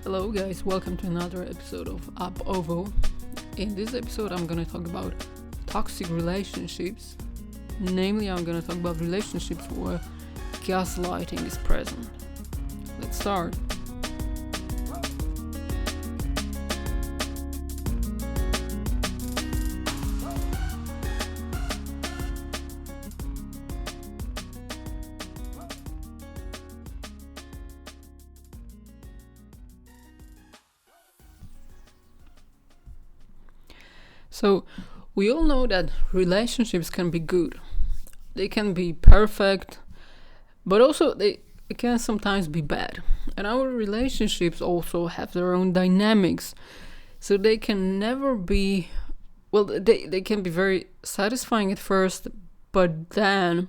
Hello guys, welcome to another episode of Up Ovo. In this episode I'm gonna talk about toxic relationships. Namely, I'm gonna talk about relationships where gaslighting is present. Let's start. So, we all know that relationships can be good. They can be perfect, but also they can sometimes be bad. And our relationships also have their own dynamics. So they can never be, they can be very satisfying at first, but then,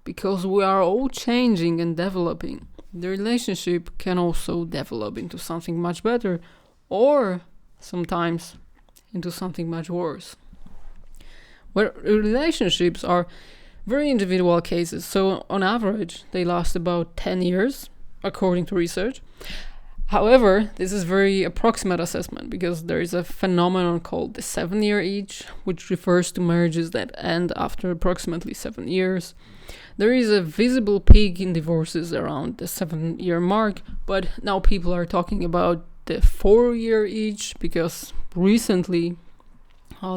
because we are all changing and developing, the relationship can also develop into something much better, or sometimes into something much worse. Where relationships are very individual cases, so on average they last about 10 years according to research. However, this is very approximate assessment because there is a phenomenon called the 7-year itch, which refers to marriages that end after approximately 7 years. There is a visible peak in divorces around the 7-year mark, but now people are talking about the 4-year itch because recently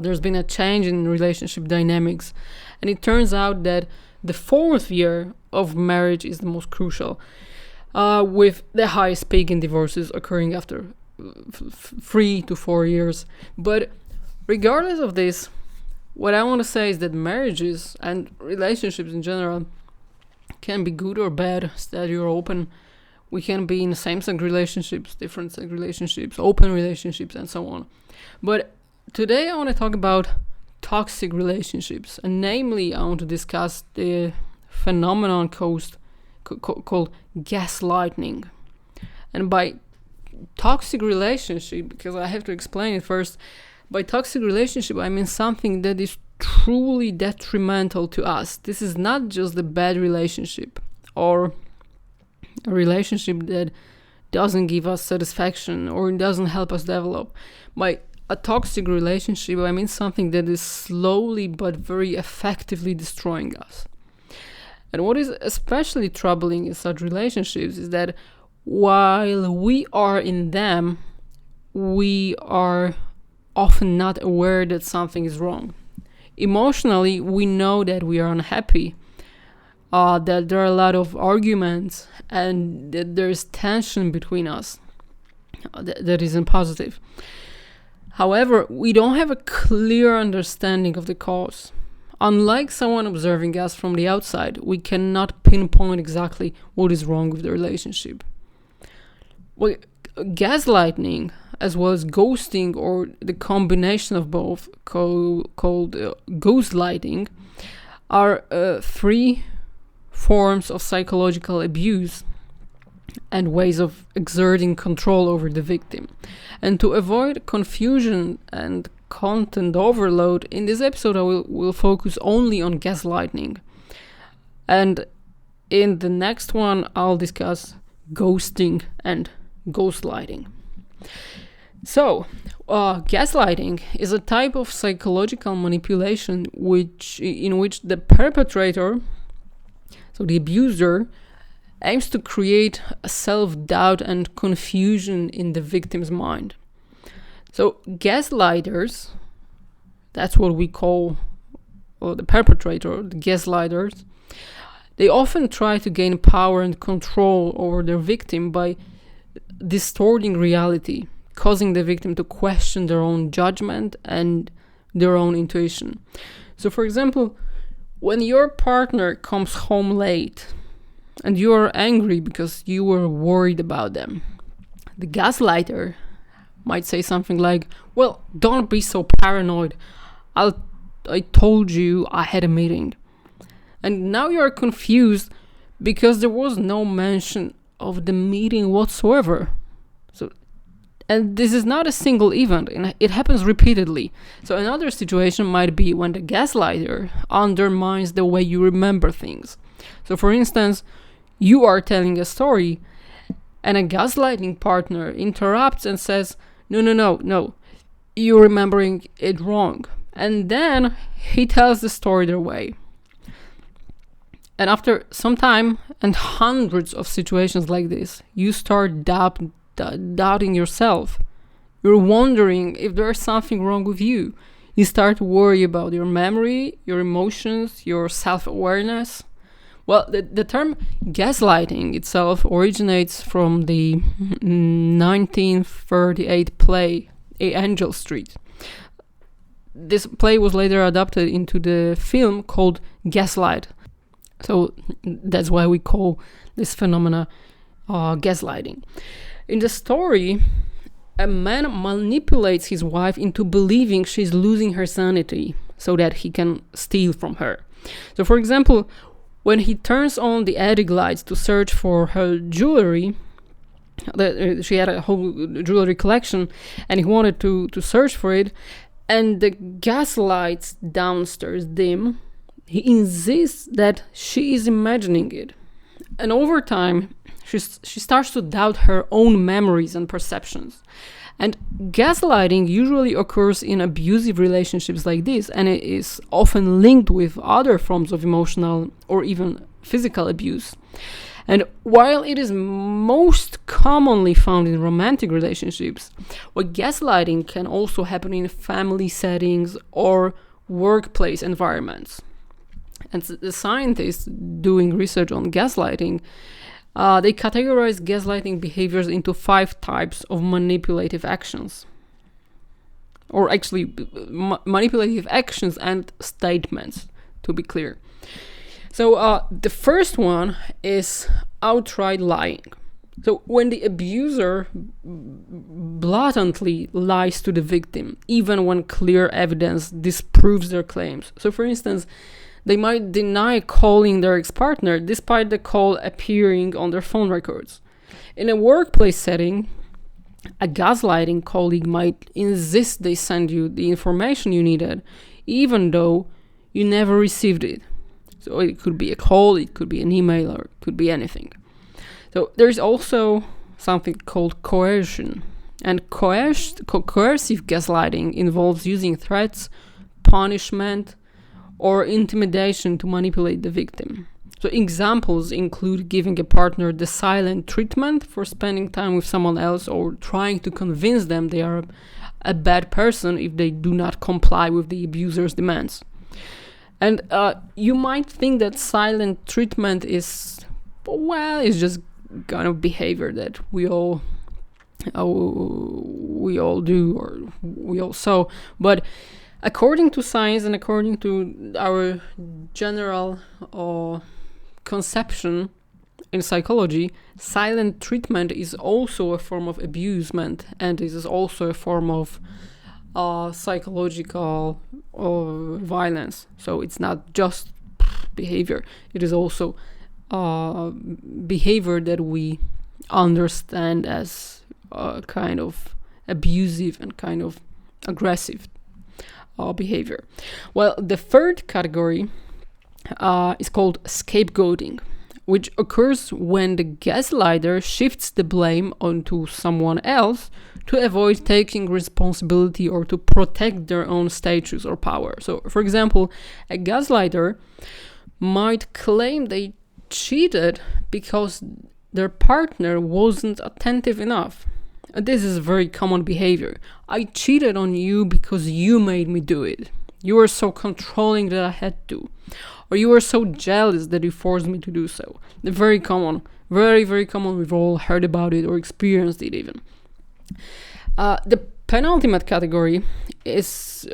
there's been a change in relationship dynamics, and it turns out that the 4th year of marriage is the most crucial, with the highest peak in divorces occurring after 3 to 4 years. But regardless of this, what I want to say is that marriages and relationships in general can be good or bad, that you're open. We can be in same-sex relationships, different-sex relationships, open relationships, and so on. But today I want to talk about toxic relationships, and namely I want to discuss the phenomenon called gaslighting. And by toxic relationship, because I have to explain it first, by toxic relationship I mean something that is truly detrimental to us. This is not just a bad relationship or a relationship that doesn't give us satisfaction or doesn't help us develop. By a toxic relationship, I mean something that is slowly but very effectively destroying us. And what is especially troubling in such relationships is that while we are in them, we are often not aware that something is wrong. Emotionally, we know that we are unhappy, that there are a lot of arguments, and that there's tension between us that isn't positive. However, we don't have a clear understanding of the cause. Unlike someone observing us from the outside, we cannot pinpoint exactly what is wrong with the relationship. Well, gaslighting, as well as ghosting, or the combination of both, called ghostlighting, are three forms of psychological abuse and ways of exerting control over the victim. And to avoid confusion and content overload, in this episode I will focus only on gaslighting. And in the next one I'll discuss ghosting and ghostlighting. So, gaslighting is a type of psychological manipulation in which the perpetrator, so the abuser, aims to create a self-doubt and confusion in the victim's mind. So gaslighters, that's what we call the perpetrator, the gaslighters, they often try to gain power and control over their victim by distorting reality, causing the victim to question their own judgment and their own intuition. So for example, when your partner comes home late and you are angry because you were worried about them, the gaslighter might say something like, "Well, don't be so paranoid. I told you I had a meeting." And now you are confused because there was no mention of the meeting whatsoever. And this is not a single event, and it happens repeatedly. So another situation might be when the gaslighter undermines the way you remember things. So for instance, you are telling a story And a gaslighting partner interrupts and says, no, you're remembering it wrong. And then he tells the story their way. And after some time and hundreds of situations like this, you start doubting yourself. You're wondering if there's something wrong with you. You start to worry about your memory, your emotions, your self-awareness. Well, the term gaslighting itself originates from the 1938 play, A Angel Street. This play was later adapted into the film called Gaslight. So that's why we call this phenomena gaslighting. In the story, a man manipulates his wife into believing she's losing her sanity so that he can steal from her. So, for example, when he turns on the attic lights to search for her jewelry, she had a whole jewelry collection, and he wanted to search for it, and the gas lights downstairs dim, he insists that she is imagining it. And over time, she starts to doubt her own memories and perceptions. And gaslighting usually occurs in abusive relationships like this, and it is often linked with other forms of emotional or even physical abuse. And while it is most commonly found in romantic relationships, gaslighting can also happen in family settings or workplace environments. And the scientists doing research on gaslighting, they categorize gaslighting behaviors into 5 types of manipulative actions. Or actually, manipulative actions and statements, to be clear. So the first one is outright lying. So when the abuser blatantly lies to the victim, even when clear evidence disproves their claims. So for instance, they might deny calling their ex-partner despite the call appearing on their phone records. In a workplace setting, a gaslighting colleague might insist they send you the information you needed, even though you never received it. So it could be a call, it could be an email, or it could be anything. So there's also something called coercion. And coercive gaslighting involves using threats, punishment, or intimidation to manipulate the victim. So examples include giving a partner the silent treatment for spending time with someone else, or trying to convince them they are a bad person if they do not comply with the abuser's demands. And you might think that silent treatment is just kind of behavior that we all do, or we all saw. But according to science and according to our general conception in psychology, silent treatment is also a form of abusement, and it is also a form of psychological violence. So it's not just behavior, it is also behavior that we understand as kind of abusive and kind of aggressive behavior. Well, the third category is called scapegoating, which occurs when the gaslighter shifts the blame onto someone else to avoid taking responsibility or to protect their own status or power. So, for example, a gaslighter might claim they cheated because their partner wasn't attentive enough. This is very common behavior. I cheated on you because you made me do it. You were so controlling that I had to. Or you were so jealous that you forced me to do so. They're very common. Very, very common. We've all heard about it or experienced it even. The penultimate category is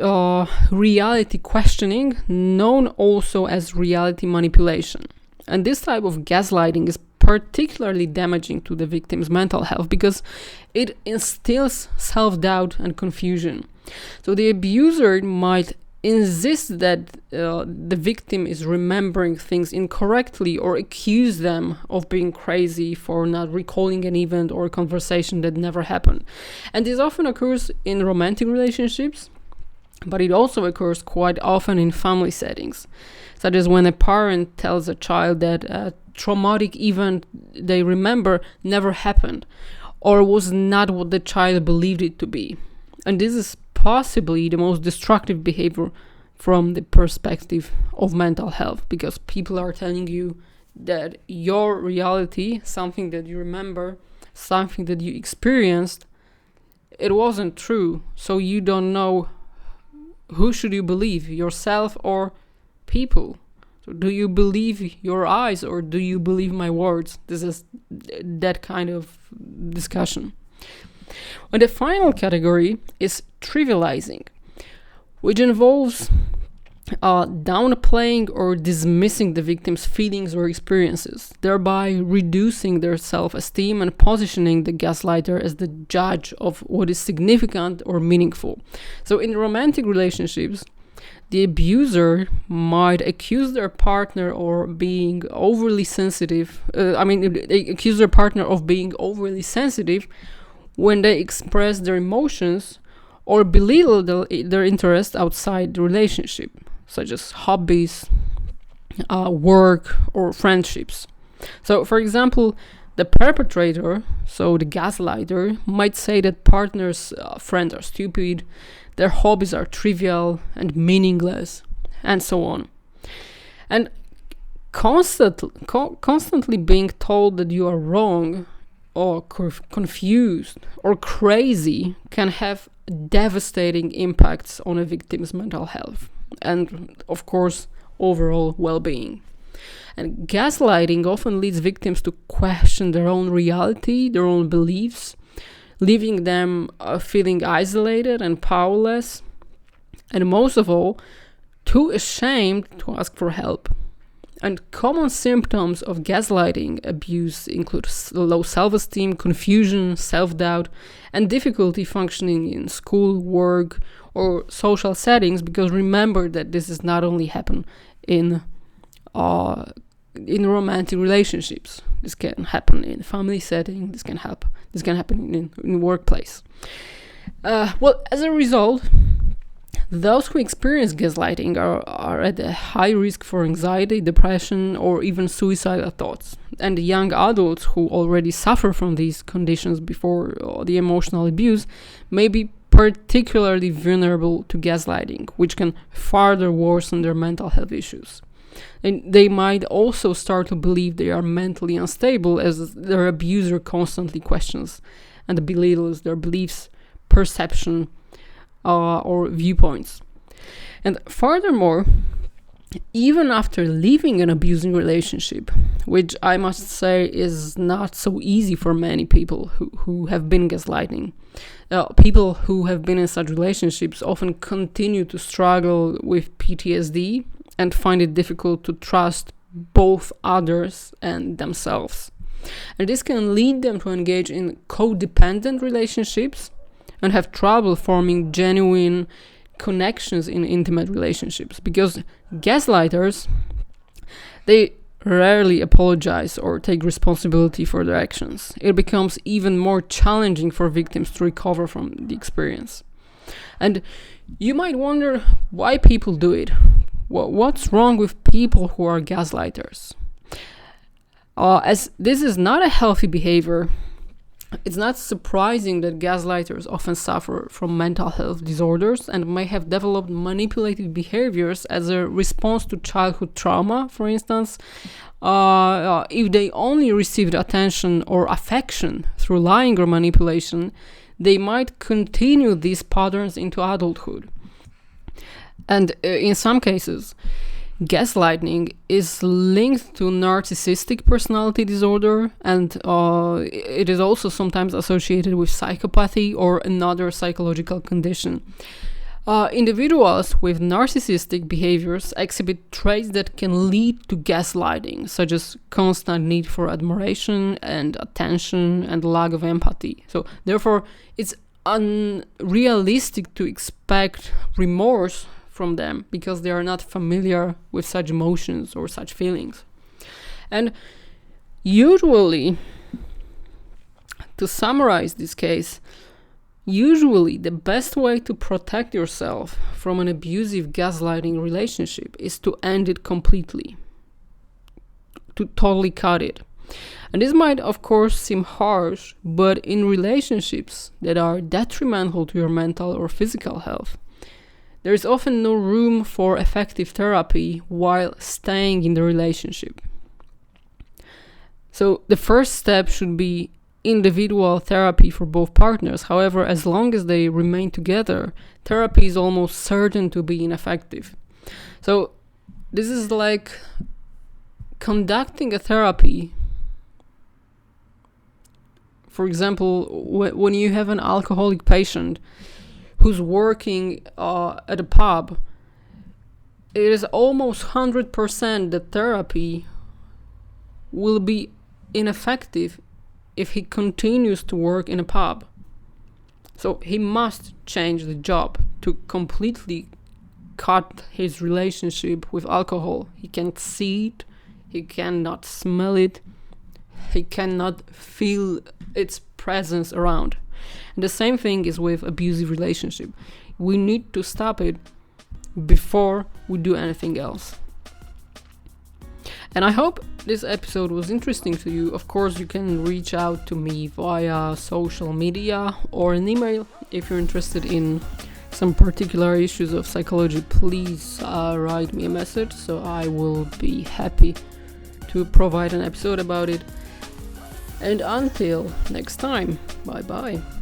reality questioning, known also as reality manipulation. And this type of gaslighting is particularly damaging to the victim's mental health because it instills self-doubt and confusion. So the abuser might insist that the victim is remembering things incorrectly, or accuse them of being crazy for not recalling an event or a conversation that never happened. And this often occurs in romantic relationships, but it also occurs quite often in family settings, such as when a parent tells a child that a traumatic event they remember never happened, or was not what the child believed it to be. And this is possibly the most destructive behavior from the perspective of mental health, because people are telling you that your reality, something that you remember, something that you experienced, it wasn't true. So you don't know who should you believe, yourself or people. So do you believe your eyes or do you believe my words? This is that kind of discussion. And the final category is trivializing, which involves downplaying or dismissing the victim's feelings or experiences, thereby reducing their self-esteem and positioning the gaslighter as the judge of what is significant or meaningful. So in romantic relationships, the abuser might accuse their partner of being overly sensitive. They accuse their partner of being overly sensitive when they express their emotions or belittle their interests outside the relationship, such as hobbies, work, or friendships. So, for example, the perpetrator, so the gaslighter, might say that partner's friends are stupid, their hobbies are trivial and meaningless, and so on. And constantly being told that you are wrong or confused or crazy can have devastating impacts on a victim's mental health and, of course, overall well-being. And gaslighting often leads victims to question their own reality, their own beliefs, leaving them feeling isolated and powerless, and most of all, too ashamed to ask for help. And common symptoms of gaslighting abuse include low self-esteem, confusion, self-doubt, and difficulty functioning in school, work, or social settings, because remember that this is not only happen in romantic relationships. This can happen in family setting. This can happen in workplace. As a result, those who experience gaslighting are at a high risk for anxiety, depression, or even suicidal thoughts. And the young adults who already suffer from these conditions before the emotional abuse may be particularly vulnerable to gaslighting, which can further worsen their mental health issues. And they might also start to believe they are mentally unstable as their abuser constantly questions and belittles their beliefs, perception, or viewpoints. And furthermore, even after leaving an abusing relationship, which I must say is not so easy for many people who have been gaslighting, people who have been in such relationships often continue to struggle with PTSD and find it difficult to trust both others and themselves. And this can lead them to engage in codependent relationships and have trouble forming genuine connections in intimate relationships, because gaslighters, they rarely apologize or take responsibility for their actions. It becomes even more challenging for victims to recover from the experience. And you might wonder why people do it. What's wrong with people who are gaslighters? As this is not a healthy behavior, it's not surprising that gaslighters often suffer from mental health disorders and may have developed manipulative behaviors as a response to childhood trauma, for instance. If they only received attention or affection through lying or manipulation, they might continue these patterns into adulthood. And in some cases, gaslighting is linked to narcissistic personality disorder, and it is also sometimes associated with psychopathy or another psychological condition. Individuals with narcissistic behaviors exhibit traits that can lead to gaslighting, such as constant need for admiration and attention and lack of empathy. So therefore, it's unrealistic to expect remorse from them because they are not familiar with such emotions or such feelings. And usually, to summarize this case, the best way to protect yourself from an abusive gaslighting relationship is to end it completely. to totally cut it. And this might, of course, seem harsh, but in relationships that are detrimental to your mental or physical health, there is often no room for effective therapy while staying in the relationship. So the first step should be individual therapy for both partners. However, as long as they remain together, therapy is almost certain to be ineffective. So this is like conducting a therapy. For example, when you have an alcoholic patient who's working at a pub, it is almost 100% that therapy will be ineffective if he continues to work in a pub. So he must change the job to completely cut his relationship with alcohol. He can't see it, he cannot smell it, he cannot feel its presence around. And the same thing is with abusive relationship. We need to stop it before we do anything else. And I hope this episode was interesting to you. Of course, you can reach out to me via social media or an email. If you're interested in some particular issues of psychology, please write me a message, so I will be happy to provide an episode about it. And until next time, bye bye.